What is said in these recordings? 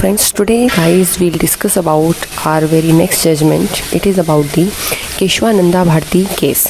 friends, today guys we'll discuss about our very next judgment. It is about the Keshwananda Bharti case,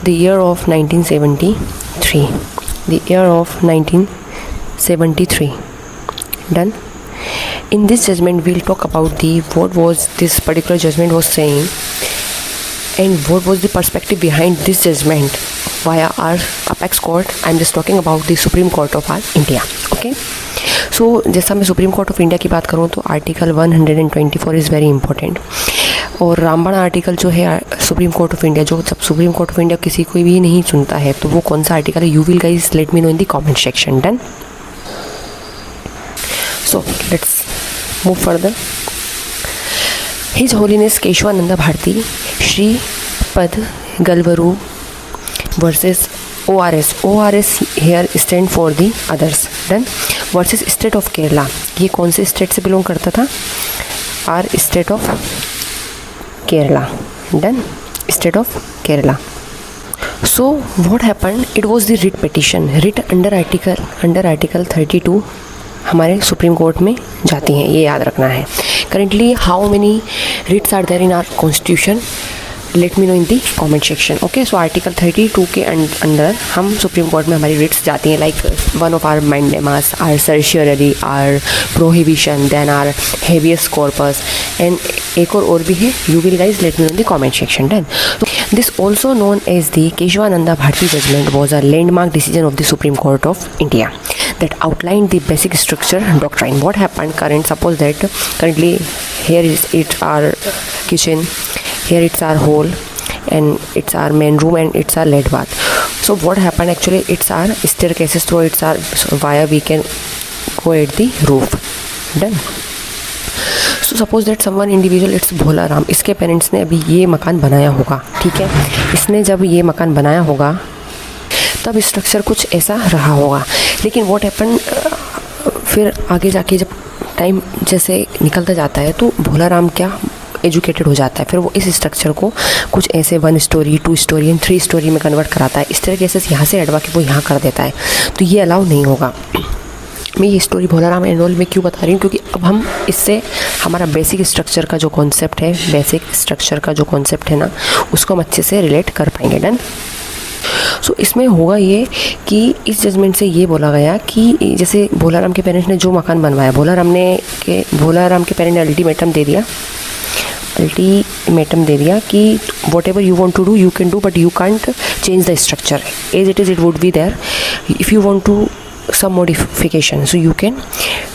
the year of 1973. The year of 1973. Done. In this judgment we'll talk about the what was this particular judgment was saying and what was the perspective behind this judgment via our apex court. I'm just talking about the Supreme Court of our India. Okay. सो जैसा मैं supreme court of India की बात करूँ तो article 124 is very important, और Ramban article जो है supreme court of India, जो जब सुप्रीम कोर्ट ऑफ इंडिया किसी को भी नहीं चुनता है तो वो कौन सा आर्टिकल है, you will guys let me know in the comment section. Done. So let's move further. His holiness Keshavananda Bharati Sripada Galvaru versus ORS. ORS here stand for the others. Done. Versus state of Kerala. ये कौन से स्टेट से belong करता था? Or state of Kerala. Done. State of Kerala. So what happened, it was the writ petition. Writ under article 32 हमारे supreme court में जाती हैं, ये याद रखना है. Currently how many writs are there in our constitution, let me know in the comment section. Okay. So article 32 के under हम सुप्रीम कोर्ट में हमारी रिट्स जाती हैं, like one of or mandamus, or certiorari, or prohibition, then or habeas corpus, and एक और भी है. You will guys let me know in the comment section. Done. This also known as the Keshavananda Bharati judgment was a landmark decision of the supreme court of India that outlined the basic structure doctrine. What happened, suppose that currently here is it's our kitchen, here it's our hall, and it's our main room, and it's our lead bath. So what happened actually, it's our staircases, so it's our via we can go at the roof. Done. So suppose that someone individual, it's भोला राम, इसके parents ने अभी ये मकान बनाया होगा. ठीक है. इसने जब ये मकान बनाया होगा तब स्ट्रक्चर कुछ ऐसा रहा होगा. लेकिन व्हाट हैपन, फिर आगे जाके जब टाइम जैसे निकलता जाता है तो भोला राम क्या एजुकेटेड हो जाता है, फिर वो इस स्ट्रक्चर को कुछ ऐसे 1 स्टोरी 2 स्टोरी एंड 3 स्टोरी में कन्वर्ट कराता है. इस तरह कैसे यहाँ से हटवा के वो यहाँ कर देता है, तो ये अलाउ नहीं होगा. मैं ये story Bhola Ram and all में क्यों बता रही हूँ, क्योंकि अब हम इससे हमारा बेसिक स्ट्रक्चर का जो कॉन्सेप्ट है, ना, उसको हम अच्छे से रिलेट कर पाएंगे. डन. सो इसमें होगा ये कि इस जजमेंट से ये बोला गया कि जैसे भोला राम के पेरेंट्स ने जो मकान बनवाया, भोला राम के पेरेंट्स ने अल्टीमेटम दे दिया कि whatever you want to do you can do, but you can't change the structure as it is. It would be there. If you want to some modification, so you can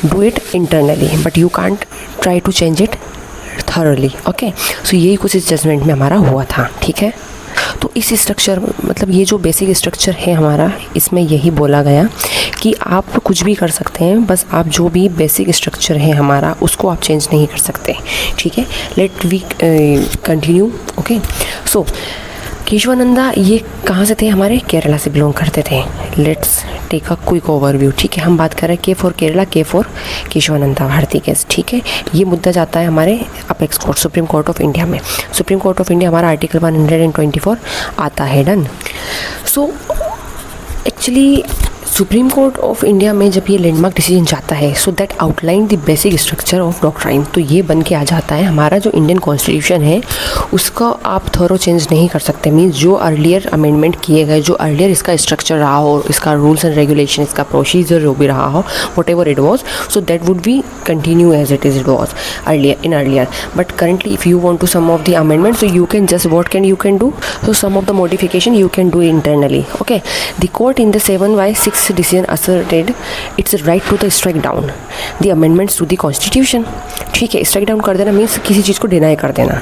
do it internally, but you can't try to change it thoroughly. Okay. so यही कुछ इस judgement में हमारा हुआ था. ठीक है. तो इस स्ट्रक्चर मतलब ये जो बेसिक स्ट्रक्चर है हमारा, इसमें यही बोला गया कि आप कुछ भी कर सकते हैं, बस आप जो भी बेसिक स्ट्रक्चर है हमारा उसको आप चेंज नहीं कर सकते. ठीक है. Let we continue. Okay. So Kesavananda ये कहाँ से थे, हमारे केरला से बिलोंग करते थे. Let's take a quick overview. ठीक है. हम बात कर रहे हैं के फॉर केरला, के फॉर केशवानंदा भारती केस. ठीक है. ये मुद्दा जाता है हमारे apex court, supreme court of India में. सुप्रीम कोर्ट ऑफ इंडिया हमारा आर्टिकल 124 आता है. Done. So actually supreme court of India में जब ये लैंडमार्क डिसीजन जाता है, so that outline the basic structure of doctrine, तो ये बन के आ जाता है हमारा जो इंडियन कॉन्स्टिट्यूशन है उसका आप थोरो चेंज नहीं कर सकते. मीन्स जो अर्लियर अमेंडमेंट किए गए, जो अर्लियर इसका स्ट्रक्चर रहा हो, इसका रूल्स एंड रेगुलेशन, इसका प्रोसीजर जो भी रहा हो, whatever it was, so that would be continue as it was earlier. But currently if you want to some of the amendment, so you can just what can you can do, so some of the modification you can do internally. Okay. The court in the 7/6 decision asserted its right to the strike down the amendments to the constitution. ठीक है. strike down कर देना means किसी चीज़ को deny कर देना,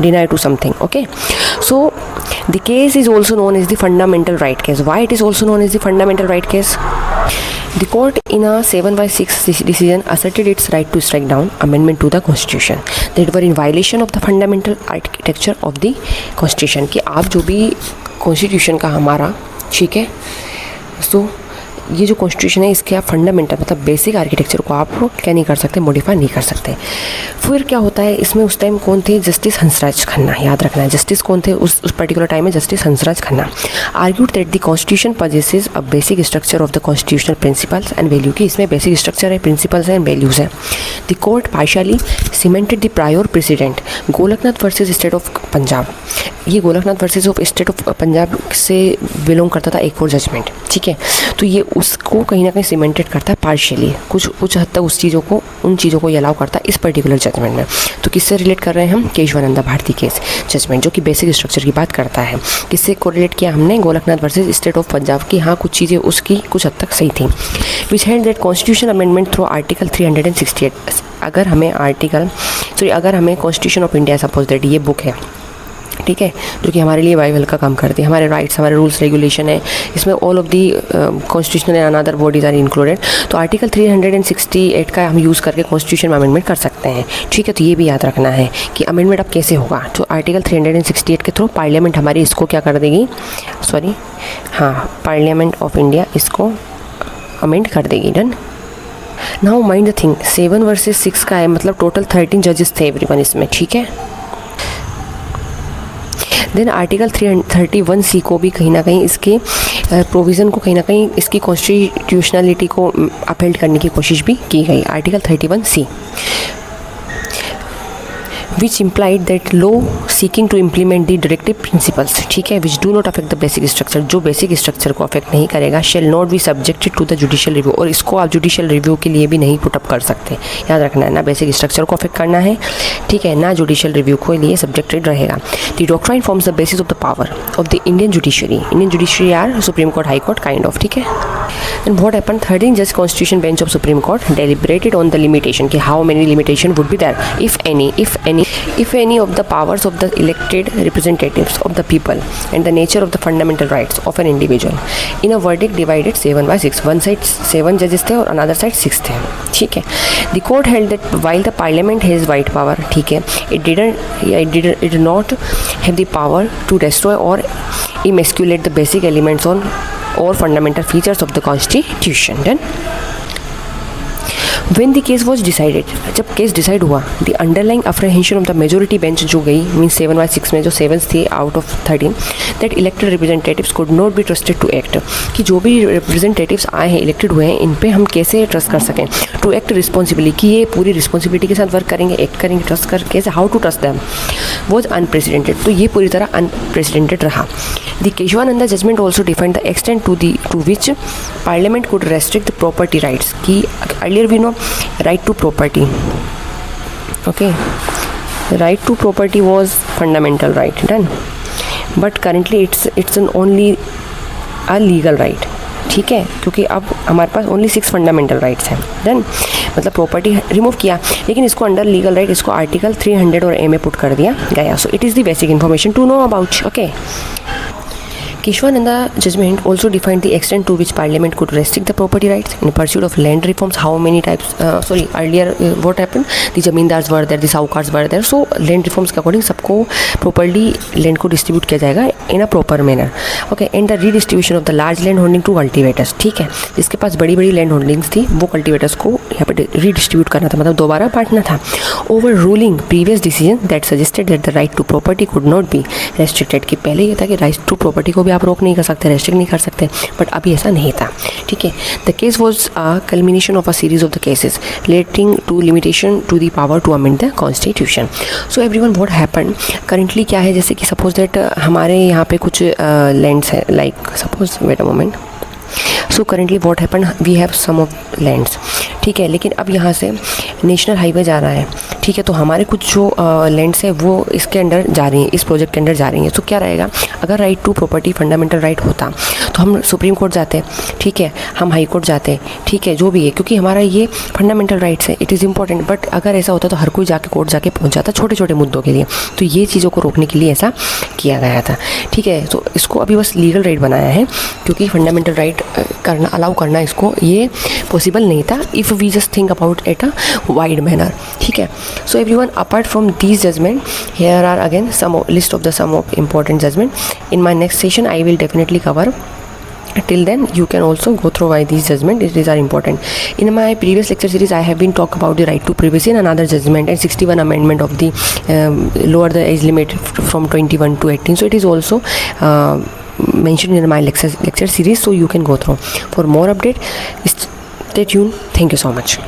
deny to something. Okay. So the case is also known as the fundamental right case. Why it is also known as the fundamental right case? The court in a 7/6 decision asserted its right to strike down amendment to the constitution that were in violation of the fundamental architecture of the constitution. कि आप जो भी constitution का हमारा, ठीक है, so ये जो कॉन्स्टिट्यूशन है इसके आप फंडामेंटल मतलब बेसिक आर्किटेक्चर को आप क्या नहीं कर सकते, मॉडिफाई नहीं कर सकते। फिर क्या होता है इसमें, उस टाइम कौन थे, जस्टिस हंसराज खन्ना, याद रखना है जस्टिस कौन थे उस पर्टिकुलर टाइम में, justice Hansraj Khanna. Argued that the constitution possesses a basic structure of the constitutional principles and value, की इसमें बेसिक स्ट्रक्चर है, प्रिंसिपल्स एंड वैल्यूज़ है। The court partially cemented the prior precedent Golaknath versus state of Punjab. ये Golaknath versus of state of Punjab से belong करता था एक और जजमेंट, ठीक है। तो ये उसको कहीं ना कहीं सीमेंटेड करता है पार्शियली, कुछ हद तक उन चीज़ों को ये अलाउ करता है इस पर्टिकुलर जजमेंट में। तो किससे रिलेट कर रहे हैं हम, केशवानंदा भारती केस जजमेंट, जो कि बेसिक स्ट्रक्चर की बात करता है। किससे कोरिलेट किया हमने, Golaknath versus state of Punjab की। हाँ, कुछ चीज़ें उसकी कुछ हद तक सही थी। Which had that constitution amendment through article 368। अगर हमें constitution of India, suppose that ये बुक है, ठीक है, जो कि हमारे लिए बाइबल का काम करती है, हमारे राइट्स, हमारे रूल्स रेगुलेशन है, इसमें all of the constitutional and another bodies are included. तो आर्टिकल 368 का हम यूज़ करके कॉन्स्टिट्यूशन में अमेंडमेंट कर सकते हैं, ठीक है। तो ये भी याद रखना है कि अमेंडमेंट अब कैसे होगा। तो आर्टिकल 368 के थ्रू पार्लियामेंट हमारी इसको क्या कर देगी, पार्लियामेंट ऑफ इंडिया इसको अमेंड कर देगी। Done. Now mind the thing, 7 versus 6 का है, मतलब टोटल 13 जजेस थे एवरीवन इसमें, ठीक है। देन आर्टिकल 331C को भी कहीं ना कहीं इसके प्रोविज़न को कहीं ना कहीं इसकी कॉन्स्टिट्यूशनलिटी को अपहेल्ड करने की कोशिश भी की गई। Article 31C which implied that law seeking to implement the directive principles, ठीक है, which do not affect the basic structure, जो बेसिक स्ट्रक्चर को अफेक्ट नहीं करेगा, shall not be subjected to the judicial review, और इसको आप जुडिशियल रिव्यू के लिए भी नहीं पुटअप कर सकते। याद रखना है, ना बेसिक स्ट्रक्चर को अफेक्ट करना है, ठीक है, ना जुडिशियल रिव्यू के लिए सब्जेक्टेड रहेगा। The doctrine forms the basis of the power of the Indian judiciary are supreme court, high court, kind of, ठीक है। एंड व्हाट हैपन, 13 जज constitution bench of supreme court deliberated on the limitation कि how many limitation would be there, if any of the powers of the elected representatives of the people and the nature of the fundamental rights of an individual, in a verdict divided 7/6, one side 7 judges थे और another side 6 थे, ठीक है। The court held that while the parliament has wide power, ठीक है, it did not have the power to destroy or emasculate the basic elements or fundamental features of the constitution. Then When the case was decided, जब case decide हुआ, the underlying apprehension of the majority bench जो गई, means 7/6 में जो 7 थी out of 13, that elected representatives could not be trusted to act, कि जो भी रिप्रेजेंटेटिव्स आए हैं, इलेक्टेड हुए हैं, इन पे हम कैसे ट्रस्ट कर सकें, टू एक्ट रिस्पॉन्सिबली, कि ये पूरी रिस्पॉन्सिबिलिटी के साथ वर्क करेंगे, एक्ट करेंगे, ट्रस्ट कर कैसे, how to trust them, was unprecedented. तो ये पूरी तरह अनप्रेसिडेंटेड रहा। The Keshavananda judgment also defined the extent to which parliament could restrict the property rights, की earlier we know right to property, okay, right to property was fundamental right, done, but currently it's an only a legal right, ठीक है, क्योंकि अब हमारे पास only 6 fundamental rights हैं। Then मतलब property remove किया, लेकिन इसको अंडर लीगल राइट इसको आर्टिकल 300 और ए में पुट कर दिया गया। So it is the basic information to know about, okay. Keshwananda judgment also defined the extent to which Parliament could restrict the property rights in pursuit of land reforms. How many types? Earlier what happened? The zamindars were there, the saukars were there. So land reforms के according सबको properly land को distribute किया जाएगा in a proper manner. Okay, and the redistribution of the large land holding to cultivators. ठीक है, जिसके पास बड़ी बड़ी land holdings थी वो cultivators को यहाँ पे redistribute करना था, मतलब दोबारा बांटना था. Overruling previous decision that suggested that the right to property could not be restricted. कि पहले ये था कि right to property को आप रोक नहीं कर सकते, रेस्ट्रिक्ट नहीं कर सकते, बट अभी ऐसा नहीं था, ठीक है। The case was a culmination of a series of the cases relating to limitation to the power to amend the constitution. So everyone what happen currently क्या है, जैसे कि सपोज दैट हमारे यहाँ पे कुछ लैंड्स है, like suppose wait a moment, so currently what happen we have some of lands, ठीक है, लेकिन अब यहाँ से नेशनल हाईवे जा रहा है, ठीक है, तो हमारे कुछ जो लैंड्स है वो इसके अंडर जा रही हैं, इस प्रोजेक्ट के अंडर जा रही हैं। तो क्या रहेगा, अगर right to property fundamental right होता तो हम सुप्रीम कोर्ट जाते, ठीक है, हम हाई कोर्ट जाते, ठीक है, जो भी है, क्योंकि हमारा ये फंडामेंटल राइट्स है, इट इज़ इंपॉर्टेंट। बट अगर ऐसा होता तो हर कोई जाके कोर्ट जाके पहुँच जाता छोटे छोटे मुद्दों के लिए। तो ये चीज़ों को रोकने के लिए ऐसा किया गया था, ठीक है। तो इसको अभी बस लीगल राइट बनाया है, क्योंकि फंडामेंटल राइट करना अलाउ करना इसको ये पॉसिबल नहीं था if we just think about at a wide manner, ठीक है। So everyone, apart from these judgment, here are again some list of the some of important judgment. In my next session I will definitely cover Till then you can also go through why these judgment it is are important. In my previous lecture series I have been talk about the right to privacy and another judgment and 61 amendment of the lower the age limit from 21 to 18. So it is also mentioned in my lecture series, so you can go through. For more update, stay tuned. Thank you so much.